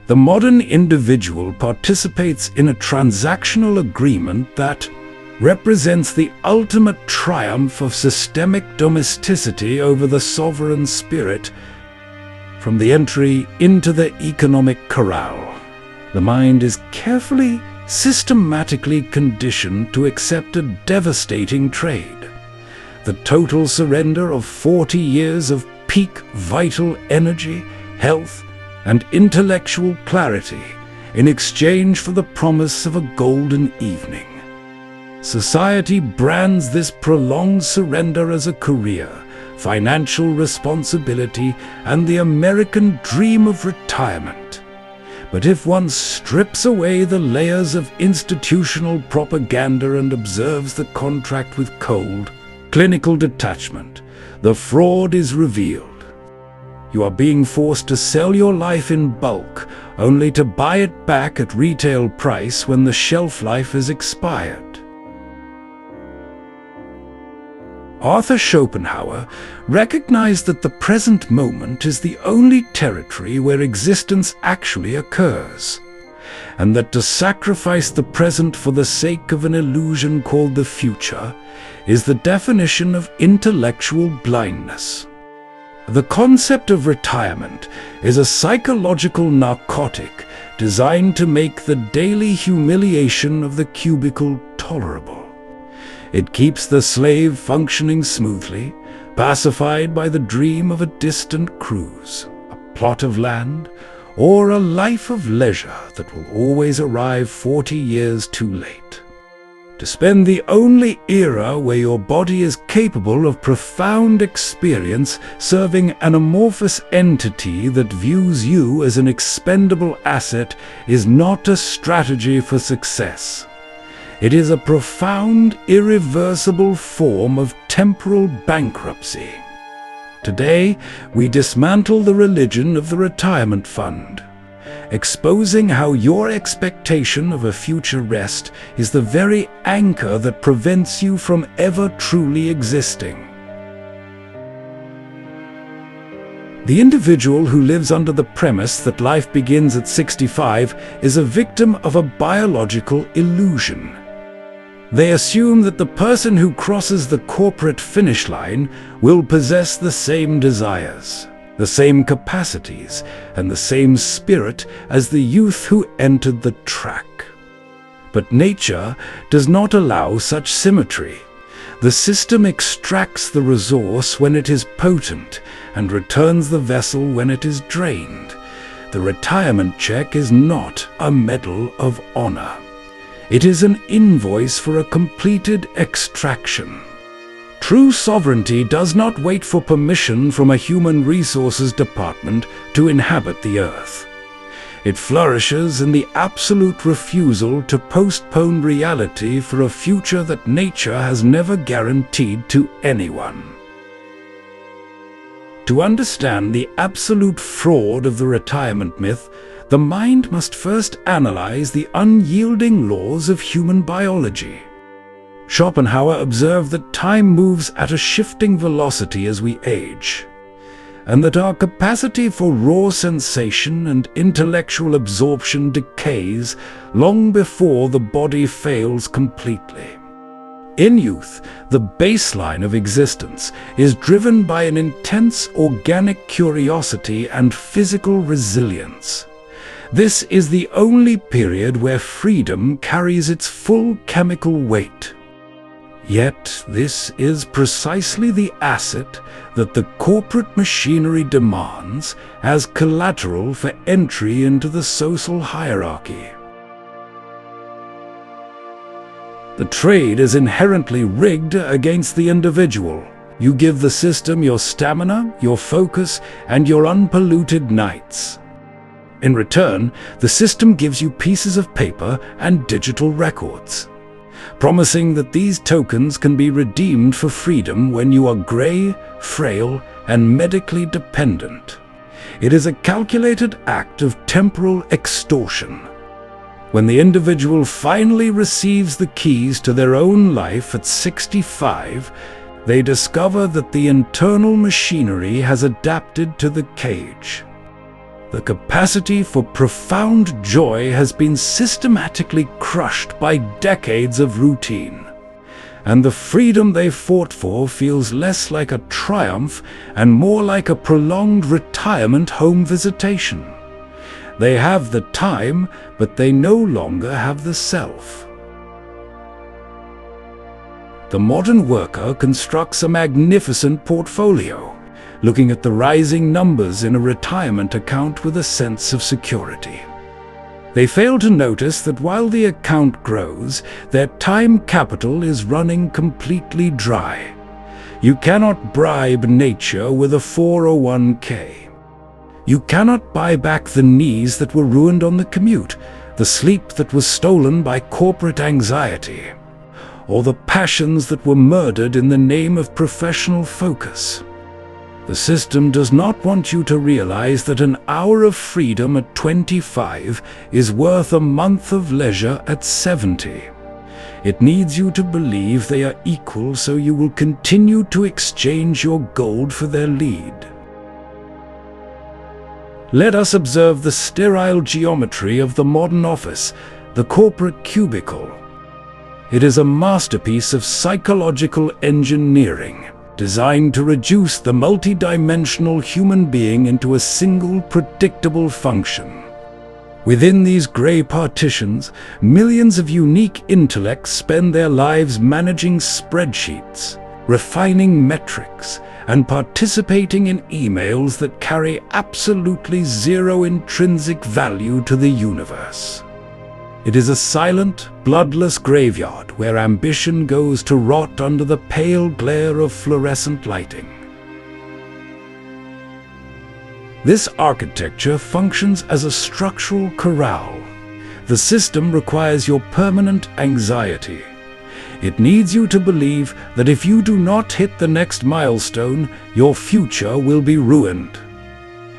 The modern individual participates in a transactional agreement that represents the ultimate triumph of systemic domesticity over the sovereign spirit. From the entry into the economic corral, the mind is carefully, systematically conditioned to accept a devastating trade: the total surrender of 40 years of peak vital energy, health, and intellectual clarity in exchange for the promise of a golden evening. Society brands this prolonged surrender as a career, financial responsibility, and the American dream of retirement. But if one strips away the layers of institutional propaganda and observes the contract with cold, clinical detachment, the fraud is revealed. You are being forced to sell your life in bulk, only to buy it back at retail price when the shelf life is expired. Arthur Schopenhauer recognized that the present moment is the only territory where existence actually occurs, and that to sacrifice the present for the sake of an illusion called the future is the definition of intellectual blindness. The concept of retirement is a psychological narcotic designed to make the daily humiliation of the cubicle tolerable. It keeps the slave functioning smoothly, pacified by the dream of a distant cruise, a plot of land, or a life of leisure that will always arrive 40 years too late. To spend the only era where your body is capable of profound experience serving an amorphous entity that views you as an expendable asset is not a strategy for success. It is a profound, irreversible form of temporal bankruptcy. Today, we dismantle the religion of the retirement fund, exposing how your expectation of a future rest is the very anchor that prevents you from ever truly existing. The individual who lives under the premise that life begins at 65 is a victim of a biological illusion. They assume that the person who crosses the corporate finish line will possess the same desires, the same capacities, and the same spirit as the youth who entered the track. But nature does not allow such symmetry. The system extracts the resource when it is potent and returns the vessel when it is drained. The retirement check is not a medal of honor. It is an invoice for a completed extraction. True sovereignty does not wait for permission from a human resources department to inhabit the earth. It flourishes in the absolute refusal to postpone reality for a future that nature has never guaranteed to anyone. To understand the absolute fraud of the retirement myth, the mind must first analyze the unyielding laws of human biology. Schopenhauer observed that time moves at a shifting velocity as we age, and that our capacity for raw sensation and intellectual absorption decays long before the body fails completely. In youth, the baseline of existence is driven by an intense organic curiosity and physical resilience. This is the only period where freedom carries its full chemical weight. Yet this is precisely the asset that the corporate machinery demands as collateral for entry into the social hierarchy. The trade is inherently rigged against the individual. You give the system your stamina, your focus, and your unpolluted nights. In return, the system gives you pieces of paper and digital records, promising that these tokens can be redeemed for freedom when you are gray, frail, and medically dependent. It is a calculated act of temporal extortion. When the individual finally receives the keys to their own life at 65, they discover that the internal machinery has adapted to the cage. The capacity for profound joy has been systematically crushed by decades of routine, and the freedom they fought for feels less like a triumph and more like a prolonged retirement home visitation. They have the time, but they no longer have the self. The modern worker constructs a magnificent portfolio, looking at the rising numbers in a retirement account with a sense of security. They fail to notice that while the account grows, their time capital is running completely dry. You cannot bribe nature with a 401k. You cannot buy back the knees that were ruined on the commute, the sleep that was stolen by corporate anxiety, or the passions that were murdered in the name of professional focus. The system does not want you to realize that an hour of freedom at 25 is worth a month of leisure at 70. It needs you to believe they are equal, so you will continue to exchange your gold for their lead. Let us observe the sterile geometry of the modern office, the corporate cubicle. It is a masterpiece of psychological engineering, designed to reduce the multidimensional human being into a single predictable function. Within these gray partitions, millions of unique intellects spend their lives managing spreadsheets, refining metrics, and participating in emails that carry absolutely zero intrinsic value to the universe. It is a silent, bloodless graveyard where ambition goes to rot under the pale glare of fluorescent lighting. This architecture functions as a structural corral. The system requires your permanent anxiety. It needs you to believe that if you do not hit the next milestone, your future will be ruined.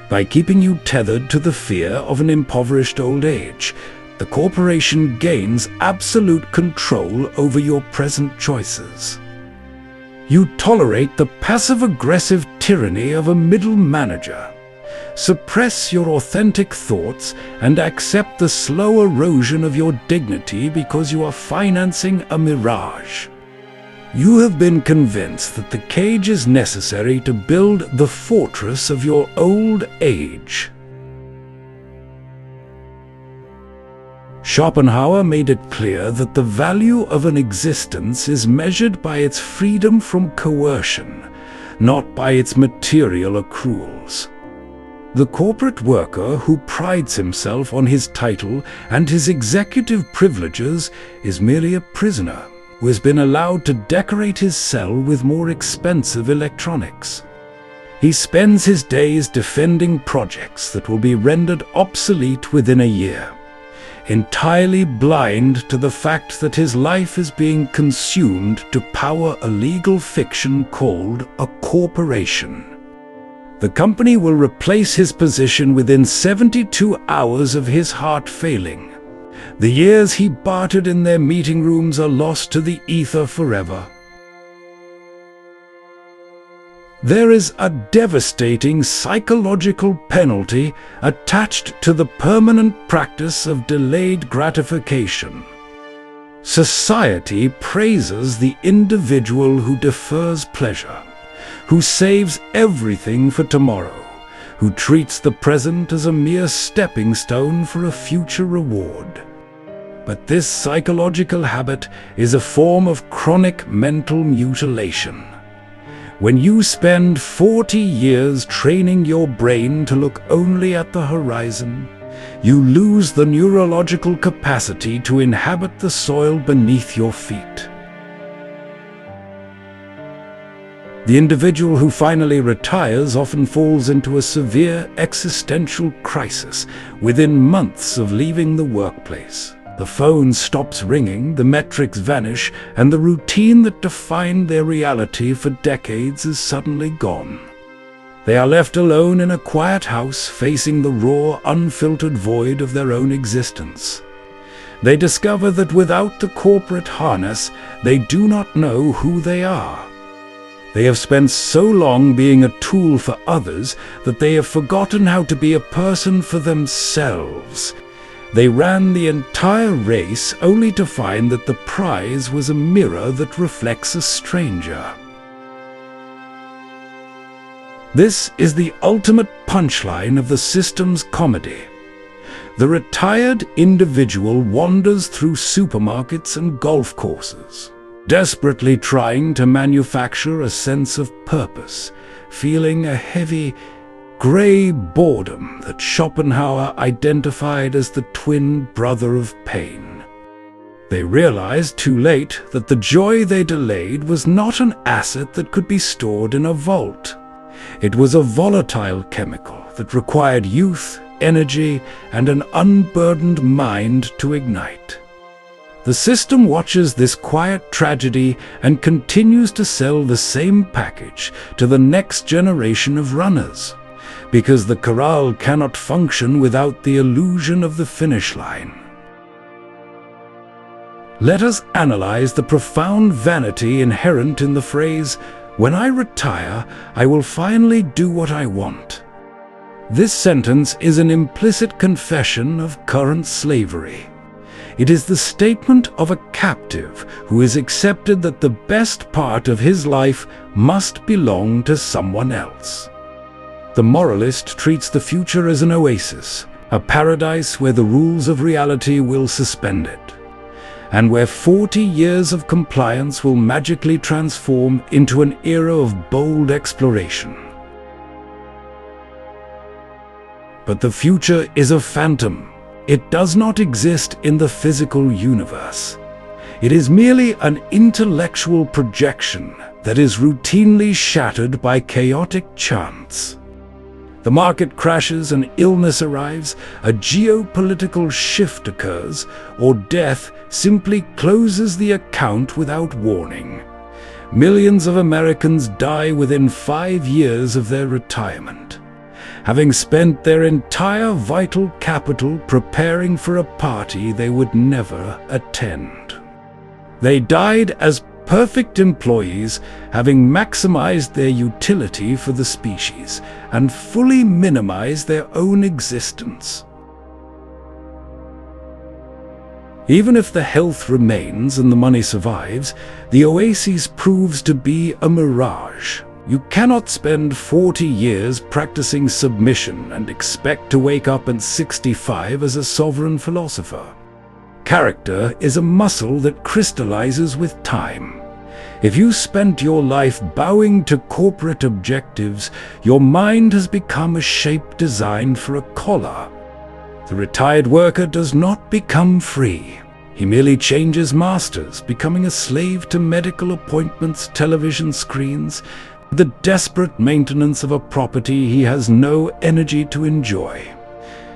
By keeping you tethered to the fear of an impoverished old age, the corporation gains absolute control over your present choices. You tolerate the passive-aggressive tyranny of a middle manager, suppress your authentic thoughts, and accept the slow erosion of your dignity because you are financing a mirage. You have been convinced that the cage is necessary to build the fortress of your old age. Schopenhauer made it clear that the value of an existence is measured by its freedom from coercion, not by its material accruals. The corporate worker who prides himself on his title and his executive privileges is merely a prisoner who has been allowed to decorate his cell with more expensive electronics. He spends his days defending projects that will be rendered obsolete within a year, entirely blind to the fact that his life is being consumed to power a legal fiction called a corporation. The company will replace his position within 72 hours of his heart failing. The years he bartered in their meeting rooms are lost to the ether forever. There is a devastating psychological penalty attached to the permanent practice of delayed gratification. Society praises the individual who defers pleasure, who saves everything for tomorrow, who treats the present as a mere stepping stone for a future reward. But this psychological habit is a form of chronic mental mutilation. When you spend 40 years training your brain to look only at the horizon, you lose the neurological capacity to inhabit the soil beneath your feet. The individual who finally retires often falls into a severe existential crisis within months of leaving the workplace. The phone stops ringing, the metrics vanish, and the routine that defined their reality for decades is suddenly gone. They are left alone in a quiet house, facing the raw, unfiltered void of their own existence. They discover that without the corporate harness, they do not know who they are. They have spent so long being a tool for others that they have forgotten how to be a person for themselves. They ran the entire race only to find that the prize was a mirror that reflects a stranger. This is the ultimate punchline of the system's comedy. The retired individual wanders through supermarkets and golf courses, desperately trying to manufacture a sense of purpose, feeling a heavy, grey boredom that Schopenhauer identified as the twin brother of pain. They realized too late that the joy they delayed was not an asset that could be stored in a vault. It was a volatile chemical that required youth, energy, and an unburdened mind to ignite. The system watches this quiet tragedy and continues to sell the same package to the next generation of runners, because the corral cannot function without the illusion of the finish line. Let us analyze the profound vanity inherent in the phrase, "When I retire, I will finally do what I want." This sentence is an implicit confession of current slavery. It is the statement of a captive who has accepted that the best part of his life must belong to someone else. The moralist treats the future as an oasis, a paradise where the rules of reality will suspend it, and where 40 years of compliance will magically transform into an era of bold exploration. But the future is a phantom. It does not exist in the physical universe. It is merely an intellectual projection that is routinely shattered by chaotic chance. The market crashes, an illness arrives, a geopolitical shift occurs, or death simply closes the account without warning. Millions of Americans die within 5 years of their retirement, having spent their entire vital capital preparing for a party they would never attend. They died as perfect employees, having maximized their utility for the species and fully minimized their own existence. Even if the health remains and the money survives, the oasis proves to be a mirage. You cannot spend 40 years practicing submission and expect to wake up at 65 as a sovereign philosopher. Character is a muscle that crystallizes with time. If you spent your life bowing to corporate objectives, your mind has become a shape designed for a collar. The retired worker does not become free. He merely changes masters, becoming a slave to medical appointments, television screens, the desperate maintenance of a property he has no energy to enjoy.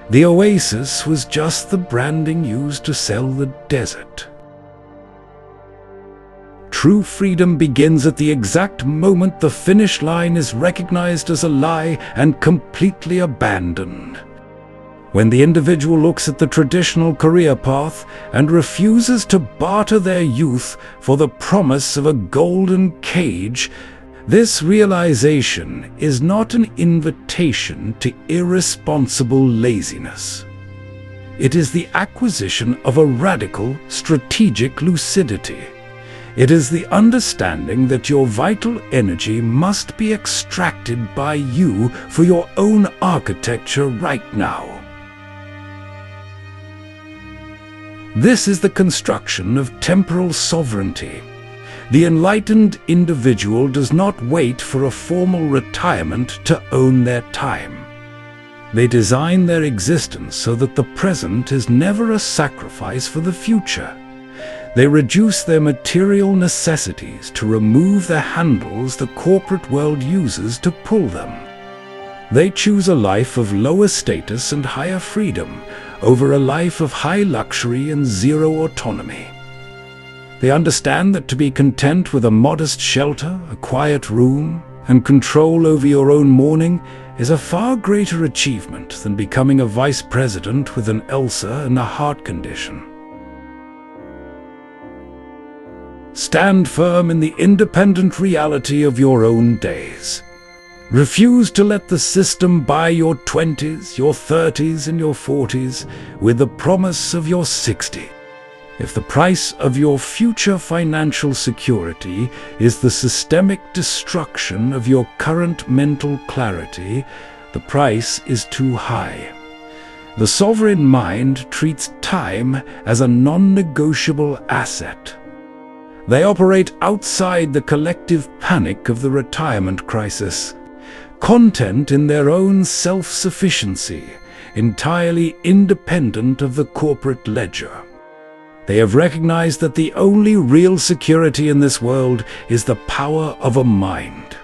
The oasis was just the branding used to sell the desert. True freedom begins at the exact moment the finish line is recognized as a lie and completely abandoned. When the individual looks at the traditional career path and refuses to barter their youth for the promise of a golden cage, this realization is not an invitation to irresponsible laziness. It is the acquisition of a radical, strategic lucidity. It is the understanding that your vital energy must be extracted by you for your own architecture right now. This is the construction of temporal sovereignty. The enlightened individual does not wait for a formal retirement to own their time. They design their existence so that the present is never a sacrifice for the future. They reduce their material necessities to remove the handles the corporate world uses to pull them. They choose a life of lower status and higher freedom over a life of high luxury and zero autonomy. They understand that to be content with a modest shelter, a quiet room, and control over your own morning is a far greater achievement than becoming a vice president with an ulcer and a heart condition. Stand firm in the independent reality of your own days. Refuse to let the system buy your 20s, your 30s, and your 40s with the promise of your 60. If the price of your future financial security is the systemic destruction of your current mental clarity, the price is too high. The sovereign mind treats time as a non-negotiable asset. They operate outside the collective panic of the retirement crisis, content in their own self-sufficiency, entirely independent of the corporate ledger. They have recognized that the only real security in this world is the power of a mind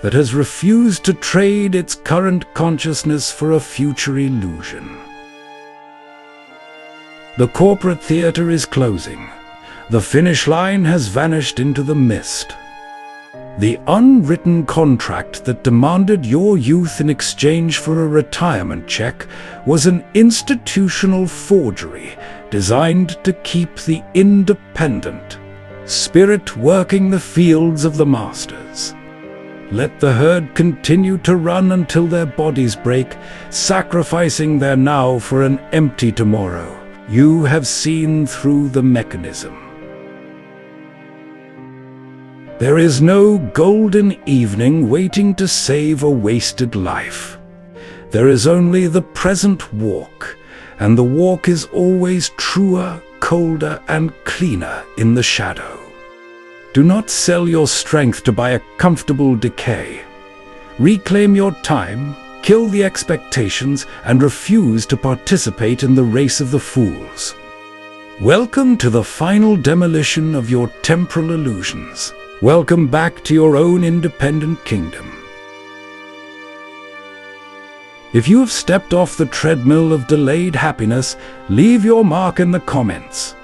that has refused to trade its current consciousness for a future illusion. The corporate theater is closing. The finish line has vanished into the mist. The unwritten contract that demanded your youth in exchange for a retirement check was an institutional forgery designed to keep the independent spirit working the fields of the masters. Let the herd continue to run until their bodies break, sacrificing their now for an empty tomorrow. You have seen through the mechanism. There is no golden evening waiting to save a wasted life. There is only the present walk, and the walk is always truer, colder, and cleaner in the shadow. Do not sell your strength to buy a comfortable decay. Reclaim your time, kill the expectations, and refuse to participate in the race of the fools. Welcome to the final demolition of your temporal illusions. Welcome back to your own independent kingdom. If you have stepped off the treadmill of delayed happiness, leave your mark in the comments.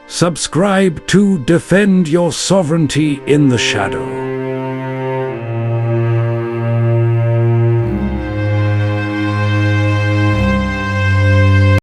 Subscribe to defend your sovereignty in the shadow.